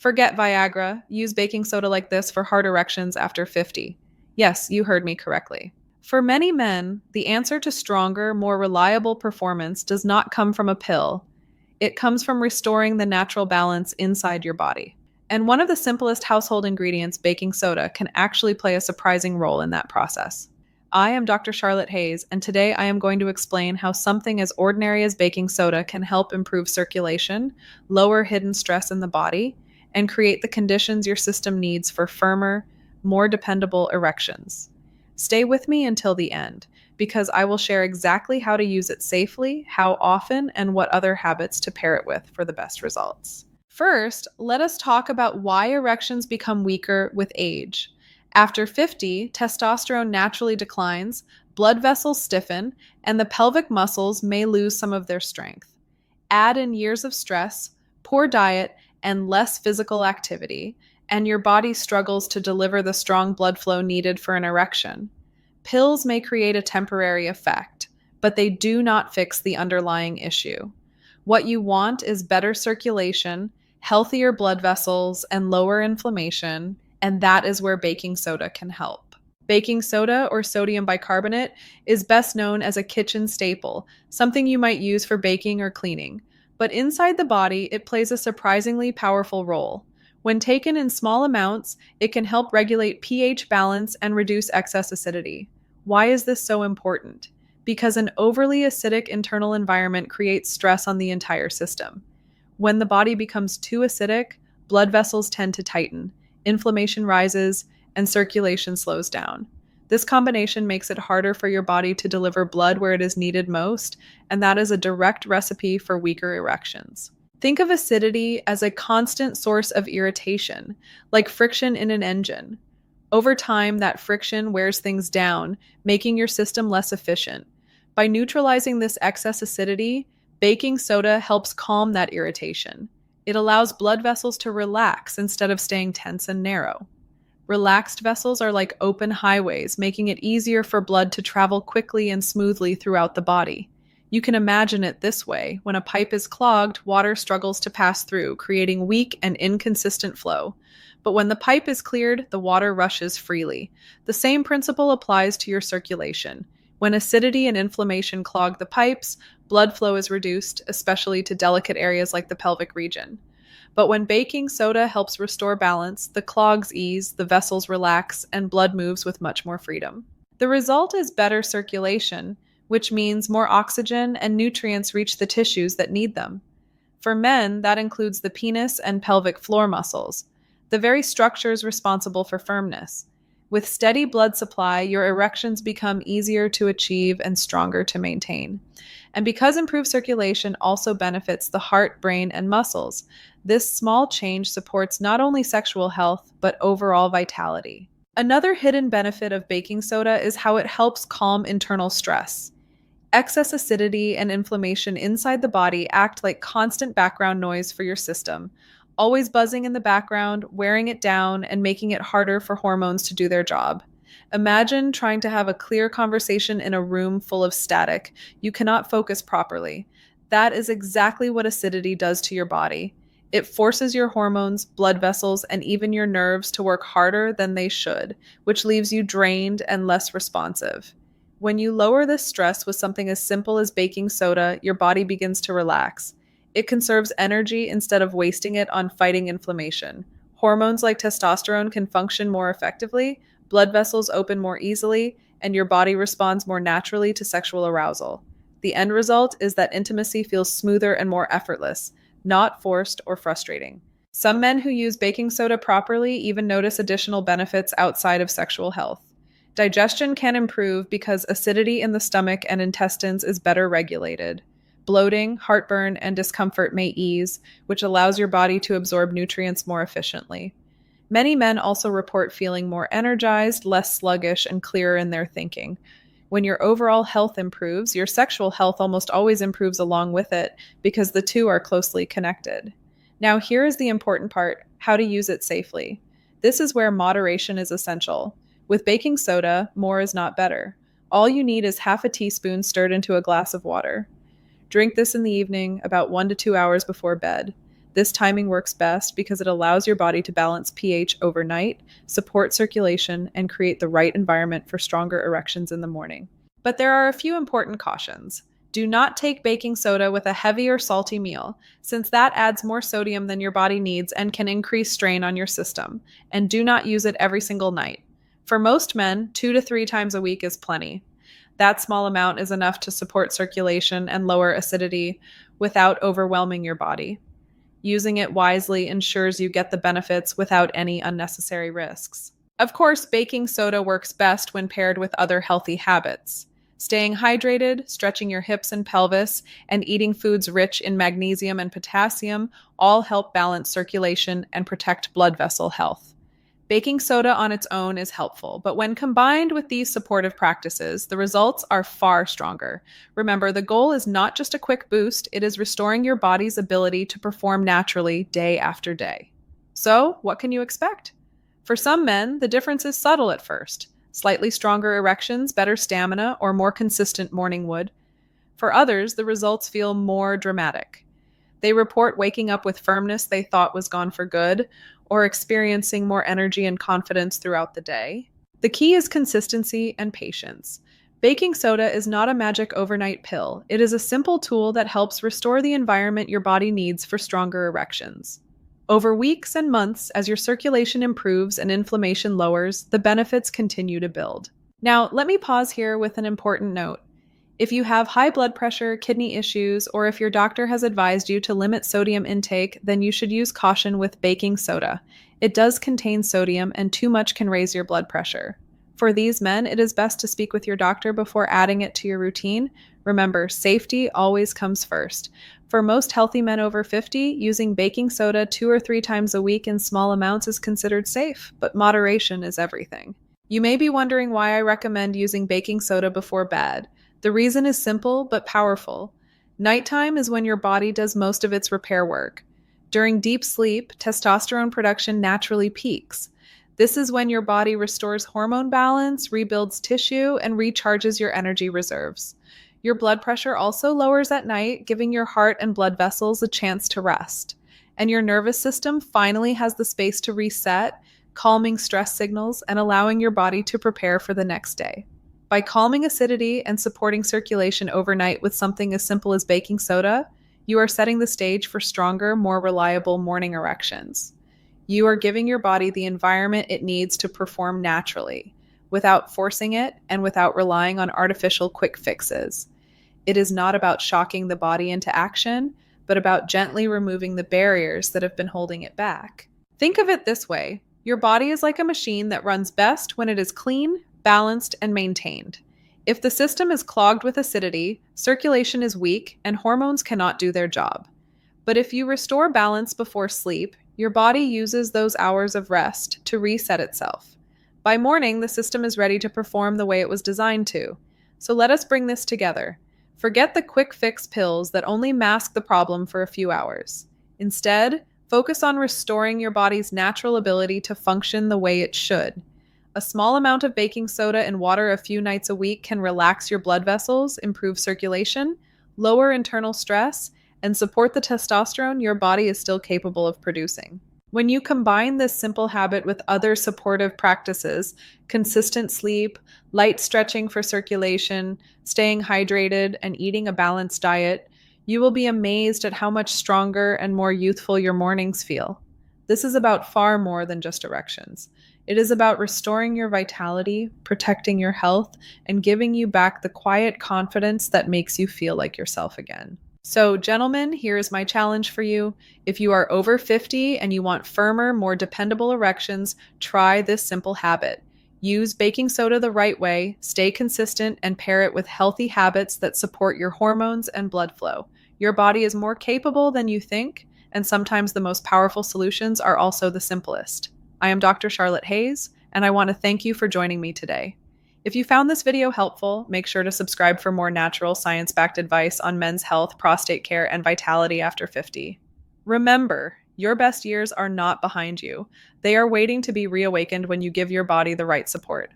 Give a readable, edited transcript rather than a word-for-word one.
Forget Viagra. Use baking soda like this for hard erections after 50. Yes, you heard me correctly. For many men, the answer to stronger, more reliable performance does not come from a pill. It comes from restoring the natural balance inside your body. And one of the simplest household ingredients, baking soda, can actually play a surprising role in that process. I am Dr. Charlotte Hayes, and today I am going to explain how something as ordinary as baking soda can help improve circulation, lower hidden stress in the body, and create the conditions your system needs for firmer, more dependable erections. Stay with me until the end, because I will share exactly how to use it safely, how often, and what other habits to pair it with for the best results. First, let us talk about why erections become weaker with age. After 50, testosterone naturally declines, blood vessels stiffen, and the pelvic muscles may lose some of their strength. Add in years of stress, poor diet, and less physical activity, and your body struggles to deliver the strong blood flow needed for an erection. Pills may create a temporary effect, but they do not fix the underlying issue. What you want is better circulation, healthier blood vessels, and lower inflammation, and that is where baking soda can help. Baking soda, or sodium bicarbonate, is best known as a kitchen staple, something you might use for baking or cleaning. But inside the body, it plays a surprisingly powerful role. When taken in small amounts, it can help regulate pH balance and reduce excess acidity. Why is this so important? Because an overly acidic internal environment creates stress on the entire system. When the body becomes too acidic, blood vessels tend to tighten, inflammation rises, and circulation slows down. This combination makes it harder for your body to deliver blood where it is needed most, and that is a direct recipe for weaker erections. Think of acidity as a constant source of irritation, like friction in an engine. Over time, that friction wears things down, making your system less efficient. By neutralizing this excess acidity, baking soda helps calm that irritation. It allows blood vessels to relax instead of staying tense and narrow. Relaxed vessels are like open highways, making it easier for blood to travel quickly and smoothly throughout the body. You can imagine it this way. When a pipe is clogged, water struggles to pass through, creating weak and inconsistent flow. But when the pipe is cleared, the water rushes freely. The same principle applies to your circulation. When acidity and inflammation clog the pipes, blood flow is reduced, especially to delicate areas like the pelvic region. But when baking soda helps restore balance, the clogs ease, the vessels relax, and blood moves with much more freedom. The result is better circulation, which means more oxygen and nutrients reach the tissues that need them. For men, that includes the penis and pelvic floor muscles, the very structures responsible for firmness. With steady blood supply, your erections become easier to achieve and stronger to maintain. And because improved circulation also benefits the heart, brain, and muscles, this small change supports not only sexual health, but overall vitality. Another hidden benefit of baking soda is how it helps calm internal stress. Excess acidity and inflammation inside the body act like constant background noise for your system, always buzzing in the background, wearing it down, and making it harder for hormones to do their job. Imagine trying to have a clear conversation in a room full of static. You cannot focus properly. That is exactly what acidity does to your body. It forces your hormones, blood vessels, and even your nerves to work harder than they should, which leaves you drained and less responsive. When you lower this stress with something as simple as baking soda, your body begins to relax. It conserves energy instead of wasting it on fighting inflammation. Hormones like testosterone can function more effectively, blood vessels open more easily, and your body responds more naturally to sexual arousal. The end result is that intimacy feels smoother and more effortless, not forced or frustrating. Some men who use baking soda properly even notice additional benefits outside of sexual health. Digestion can improve because acidity in the stomach and intestines is better regulated. Bloating, heartburn, and discomfort may ease, which allows your body to absorb nutrients more efficiently. Many men also report feeling more energized, less sluggish, and clearer in their thinking. When your overall health improves, your sexual health almost always improves along with it because the two are closely connected. Now, here is the important part: how to use it safely. This is where moderation is essential. With baking soda, more is not better. All you need is half a teaspoon stirred into a glass of water. Drink this in the evening, about 1 to 2 hours before bed. This timing works best because it allows your body to balance pH overnight, support circulation, and create the right environment for stronger erections in the morning. But there are a few important cautions. Do not take baking soda with a heavy or salty meal, since that adds more sodium than your body needs and can increase strain on your system. And do not use it every single night. For most men, 2 to 3 times a week is plenty. That small amount is enough to support circulation and lower acidity without overwhelming your body. Using it wisely ensures you get the benefits without any unnecessary risks. Of course, baking soda works best when paired with other healthy habits. Staying hydrated, stretching your hips and pelvis, and eating foods rich in magnesium and potassium all help balance circulation and protect blood vessel health. Baking soda on its own is helpful, but when combined with these supportive practices, the results are far stronger. Remember, the goal is not just a quick boost, it is restoring your body's ability to perform naturally day after day. So, what can you expect? For some men, the difference is subtle at first. Slightly stronger erections, better stamina, or more consistent morning wood. For others, the results feel more dramatic. They report waking up with firmness they thought was gone for good, or experiencing more energy and confidence throughout the day. The key is consistency and patience. Baking soda is not a magic overnight pill. It is a simple tool that helps restore the environment your body needs for stronger erections. Over weeks and months, as your circulation improves and inflammation lowers, the benefits continue to build. Now, let me pause here with an important note. If you have high blood pressure, kidney issues, or if your doctor has advised you to limit sodium intake, then you should use caution with baking soda. It does contain sodium, and too much can raise your blood pressure. For these men, it is best to speak with your doctor before adding it to your routine. Remember, safety always comes first. For most healthy men over 50, using baking soda 2 or 3 times a week in small amounts is considered safe, but moderation is everything. You may be wondering why I recommend using baking soda before bed. The reason is simple but powerful. Nighttime is when your body does most of its repair work. During deep sleep, testosterone production naturally peaks. This is when your body restores hormone balance, rebuilds tissue, and recharges your energy reserves. Your blood pressure also lowers at night, giving your heart and blood vessels a chance to rest. And your nervous system finally has the space to reset, calming stress signals and allowing your body to prepare for the next day. By calming acidity and supporting circulation overnight with something as simple as baking soda, you are setting the stage for stronger, more reliable morning erections. You are giving your body the environment it needs to perform naturally, without forcing it and without relying on artificial quick fixes. It is not about shocking the body into action, but about gently removing the barriers that have been holding it back. Think of it this way. Your body is like a machine that runs best when it is clean, balanced, and maintained. If the system is clogged with acidity, circulation is weak, and hormones cannot do their job. But if you restore balance before sleep, your body uses those hours of rest to reset itself. By morning, the system is ready to perform the way it was designed to. So let us bring this together. Forget the quick fix pills that only mask the problem for a few hours. Instead, focus on restoring your body's natural ability to function the way it should. A small amount of baking soda and water a few nights a week can relax your blood vessels, improve circulation, lower internal stress, and support the testosterone your body is still capable of producing. When you combine this simple habit with other supportive practices, consistent sleep, light stretching for circulation, staying hydrated, and eating a balanced diet, you will be amazed at how much stronger and more youthful your mornings feel. This is about far more than just erections. It is about restoring your vitality, protecting your health, and giving you back the quiet confidence that makes you feel like yourself again. So, gentlemen, here is my challenge for you. If you are over 50 and you want firmer, more dependable erections, try this simple habit. Use baking soda the right way, stay consistent, and pair it with healthy habits that support your hormones and blood flow. Your body is more capable than you think, and sometimes the most powerful solutions are also the simplest. I am Dr. Charlotte Hayes, and I want to thank you for joining me today. If you found this video helpful, make sure to subscribe for more natural, science-backed advice on men's health, prostate care, and vitality after 50. Remember, your best years are not behind you. They are waiting to be reawakened when you give your body the right support.